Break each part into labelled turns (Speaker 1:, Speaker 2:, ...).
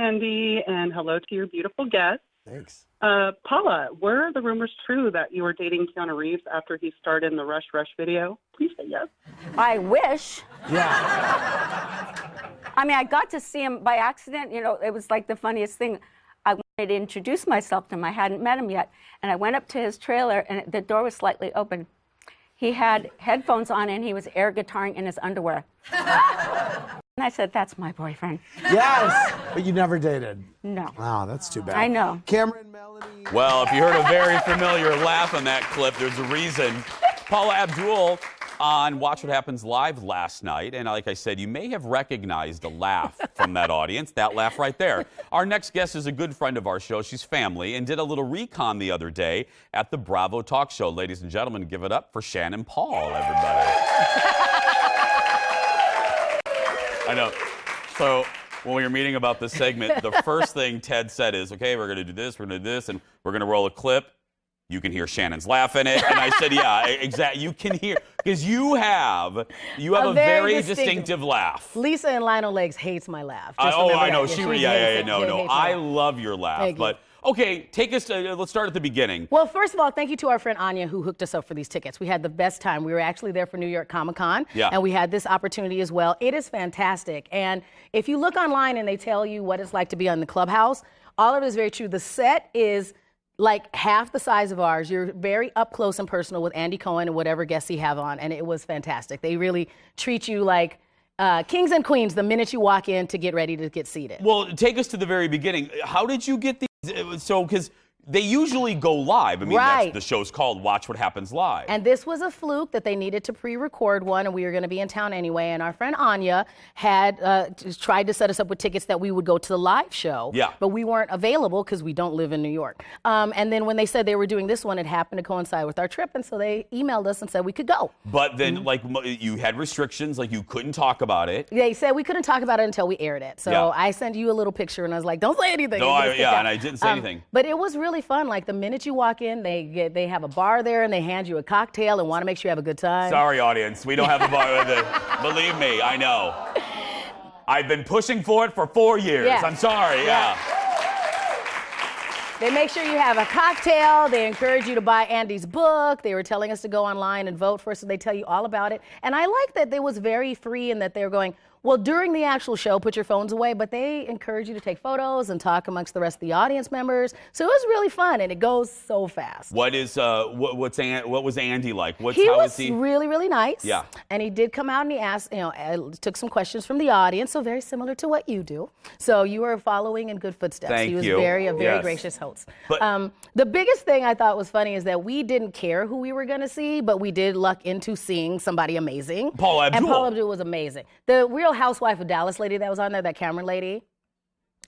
Speaker 1: Andy, and hello to your beautiful guest.
Speaker 2: Thanks.
Speaker 1: Paula, were the rumors true that you were dating Keanu Reeves after he starred in the Rush Rush video? Please say yes.
Speaker 3: I wish.
Speaker 2: Yeah.
Speaker 3: I mean, I got to see him by accident. You know, it was like the funniest thing. I wanted to introduce myself to him. I hadn't met him yet. And I went up to his trailer, and the door was slightly open. He had headphones on, and he was air guitaring in his underwear. And I said, that's my boyfriend.
Speaker 2: Yes, but you never dated.
Speaker 3: No.
Speaker 2: Oh, that's too bad.
Speaker 3: I know.
Speaker 2: Cameron, Melanie.
Speaker 4: Well, if you heard a very familiar laugh on that clip, there's a reason. Paula Abdul on Watch What Happens Live last night, and like I said, you may have recognized a laugh from that audience, that laugh right there. Our next guest is a good friend of our show. She's family and did a little recon the other day at the Bravo Talk Show. Ladies and gentlemen, give it up for Shannan Paul, everybody. I know. So when we were meeting about this segment, the first thing Ted said is, okay, we're going to do this, we're going to do this, and we're going to roll a clip. You can hear Shannon's laugh in it. And I said, yeah, exactly. You can hear, because you have a very distinctive laugh.
Speaker 5: Lisa and Lionel Legs hates my laugh.
Speaker 4: I know. No. I love your laugh. But okay, take us to, let's start at the beginning.
Speaker 5: Well, first of all, thank you to our friend Anya who hooked us up for these tickets. We had the best time. We were actually there for New York Comic Con.
Speaker 4: Yeah.
Speaker 5: And we had this opportunity as well. It is fantastic. And if you look online and they tell you what it's like to be on the Clubhouse, all of it is very true. The set is like half the size of ours. You're very up close and personal with Andy Cohen and whatever guests he have on, and it was fantastic. They really treat you like kings and queens the minute you walk in to get ready to get seated.
Speaker 4: Well, take us to the very beginning. How did you get these? So, because they usually go live. I mean,
Speaker 5: Right.
Speaker 4: the show's called Watch What Happens Live.
Speaker 5: And this was a fluke that they needed to pre-record one, and we were going to be in town anyway. And our friend Anya had tried to set us up with tickets that we would go to the live show.
Speaker 4: Yeah.
Speaker 5: But we weren't available because we don't live in New York. And then when they said they were doing this one, it happened to coincide with our trip, and so they emailed us and said we could go.
Speaker 4: But then, like, you had restrictions, like you couldn't talk about it.
Speaker 5: They said we couldn't talk about it until we aired it. So
Speaker 4: Yeah.
Speaker 5: I sent you a little picture, and I was like, don't say anything.
Speaker 4: No,
Speaker 5: You're gonna sit down.
Speaker 4: and I didn't say anything.
Speaker 5: But it was really fun. Like the minute you walk in, they have a bar there, and they hand you a cocktail and want to make sure you have a good time.
Speaker 4: Sorry, audience. We don't have a bar with it. Believe me, I know. I've been pushing for it for 4 years.
Speaker 5: Yeah.
Speaker 4: I'm sorry, yeah.
Speaker 5: They make sure you have a cocktail. They encourage you to buy Andy's book. They were telling us to go online and vote for us, so they tell you all about it. And I like that they was very free and that they were going, well, during the actual show, put your phones away, but they encourage you to take photos and talk amongst the rest of the audience members. So it was really fun, and it goes so fast.
Speaker 4: What was Andy like?
Speaker 5: He was really, really nice.
Speaker 4: Yeah.
Speaker 5: And he did come out and he asked, took some questions from the audience, so very similar to what you do. So you were following in good footsteps.
Speaker 4: Thank
Speaker 5: he was
Speaker 4: you.
Speaker 5: a very
Speaker 4: Yes.
Speaker 5: gracious host.
Speaker 4: But-
Speaker 5: The biggest thing I thought was funny is that we didn't care who we were going to see, but we did luck into seeing somebody amazing.
Speaker 4: Paula Abdul.
Speaker 5: And Paula Abdul was amazing. The Real Housewife of Dallas lady that was on there, that Cameron lady,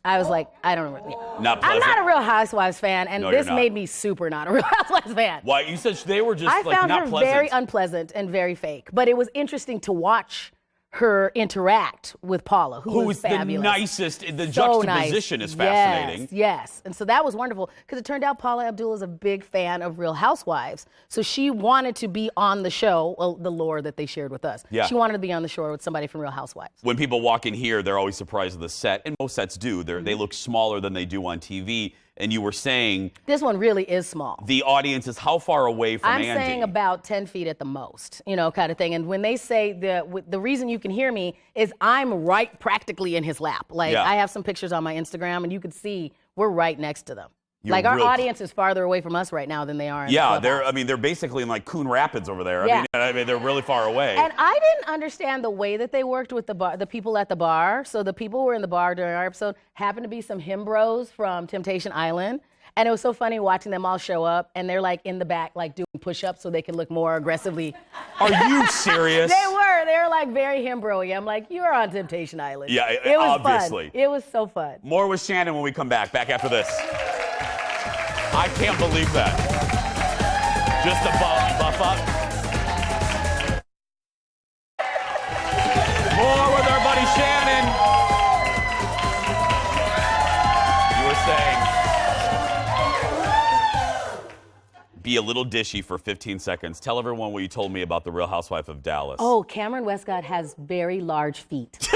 Speaker 5: I was like, I don't remember. Yeah.
Speaker 4: Not
Speaker 5: I'm
Speaker 4: pleasant.
Speaker 5: not a Real Housewives fan, and
Speaker 4: No, you're
Speaker 5: this
Speaker 4: not.
Speaker 5: made me super not a Real Housewives fan.
Speaker 4: Why? You said they were just
Speaker 5: I
Speaker 4: like
Speaker 5: found
Speaker 4: not
Speaker 5: her
Speaker 4: pleasant.
Speaker 5: very unpleasant and very fake, but it was interesting to watch her interact with Paula, who was
Speaker 4: the
Speaker 5: fabulous.
Speaker 4: nicest. The
Speaker 5: So
Speaker 4: juxtaposition
Speaker 5: nice.
Speaker 4: is fascinating.
Speaker 5: Yes. And so that was wonderful because it turned out Paula Abdul is a big fan of Real Housewives. So she wanted to be on the show, well, the lore that they shared with us.
Speaker 4: Yeah.
Speaker 5: She wanted to be on the show with somebody from Real Housewives.
Speaker 4: When people walk in here, they're always surprised at the set, and most sets do. They look smaller than they do on TV. And you were saying
Speaker 5: This one really is small.
Speaker 4: the audience is how far away from
Speaker 5: I'm
Speaker 4: Andy?
Speaker 5: saying about 10 feet at the most, kind of thing. And when they say the reason you can hear me is I'm right practically in his lap. Like
Speaker 4: Yeah.
Speaker 5: I have some pictures on my Instagram and you can see we're right next to them.
Speaker 4: You're
Speaker 5: like our
Speaker 4: real-
Speaker 5: audience is farther away from us right now than they are in the
Speaker 4: Yeah,
Speaker 5: Clubhouse.
Speaker 4: they're basically in like Coon Rapids over there.
Speaker 5: Yeah.
Speaker 4: I mean, they're really far away.
Speaker 5: And I didn't understand the way that they worked with the people at the bar. So the people who were in the bar during our episode happened to be some him bros from Temptation Island. And it was so funny watching them all show up, and they're like in the back, like doing push-ups so they can look more aggressively.
Speaker 4: Are you serious?
Speaker 5: They were like very him bro-y. I'm like, you're on Temptation Island.
Speaker 4: Yeah,
Speaker 5: it was
Speaker 4: obviously.
Speaker 5: fun. It was so fun.
Speaker 4: More with Shannan when we come back after this. I can't believe that. Just a buff up. More with our buddy Shannan. You were saying, be a little dishy for 15 seconds. Tell everyone what you told me about the Real Housewife of Dallas.
Speaker 5: Oh, Cameron Westcott has very large feet.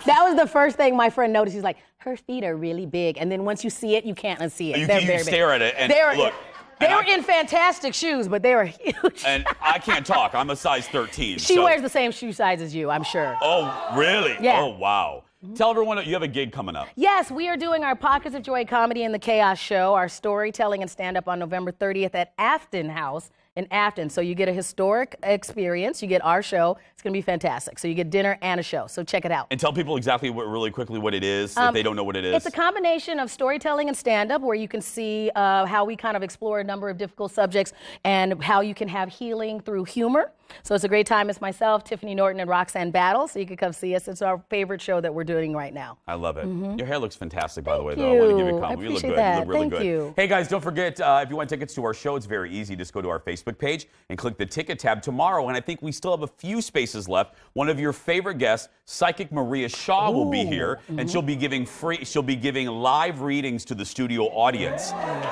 Speaker 5: That was the first thing my friend noticed. He's like, her feet are really big. And then once you see it, you can't unsee it.
Speaker 4: You
Speaker 5: They're
Speaker 4: can
Speaker 5: very
Speaker 4: stare
Speaker 5: big.
Speaker 4: at it and look.
Speaker 5: They were in fantastic shoes, but they were huge.
Speaker 4: And I can't talk. I'm a size 13.
Speaker 5: She wears the same shoe size as you, I'm sure.
Speaker 4: Oh, really?
Speaker 5: Yeah.
Speaker 4: Oh, wow. Tell everyone that you have a gig coming up.
Speaker 5: Yes, we are doing our Pockets of Joy Comedy and the Chaos Show, our storytelling and stand-up on November 30th at Afton House in Afton. So you get a historic experience. You get our show. It's going to be fantastic. So you get dinner and a show. So check it out.
Speaker 4: And tell people exactly really quickly what it is if they don't know what it is.
Speaker 5: It's a combination of storytelling and stand-up where you can see how we kind of explore a number of difficult subjects and how you can have healing through humor. So it's a great time. It's myself, Tiffany Norton, and Roxanne Battle. So you can come see us. It's our favorite show that we're doing right now.
Speaker 4: I love it. Your hair looks fantastic, by the way,
Speaker 5: Thank
Speaker 4: though. I want to give
Speaker 5: you.
Speaker 4: you a
Speaker 5: I
Speaker 4: compliment. You look
Speaker 5: appreciate
Speaker 4: good.
Speaker 5: that.
Speaker 4: You look really
Speaker 5: Thank
Speaker 4: good.
Speaker 5: you.
Speaker 4: Hey, guys, don't forget, if you want tickets to our show, it's very easy. Just go to our Facebook page and click the ticket tab tomorrow. And I think we still have a few spaces left. One of your favorite guests, Psychic Maria Shaw, will be here, and she'll be giving live readings to the studio audience.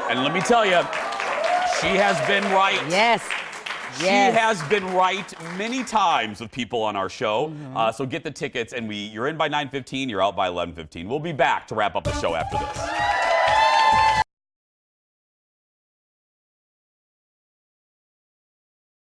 Speaker 4: And let me tell you, she has been right.
Speaker 5: Yes.
Speaker 4: She has been right many times with people on our show. So get the tickets, and you're in by 9:15, you're out by 11:15. We'll be back to wrap up the show after this.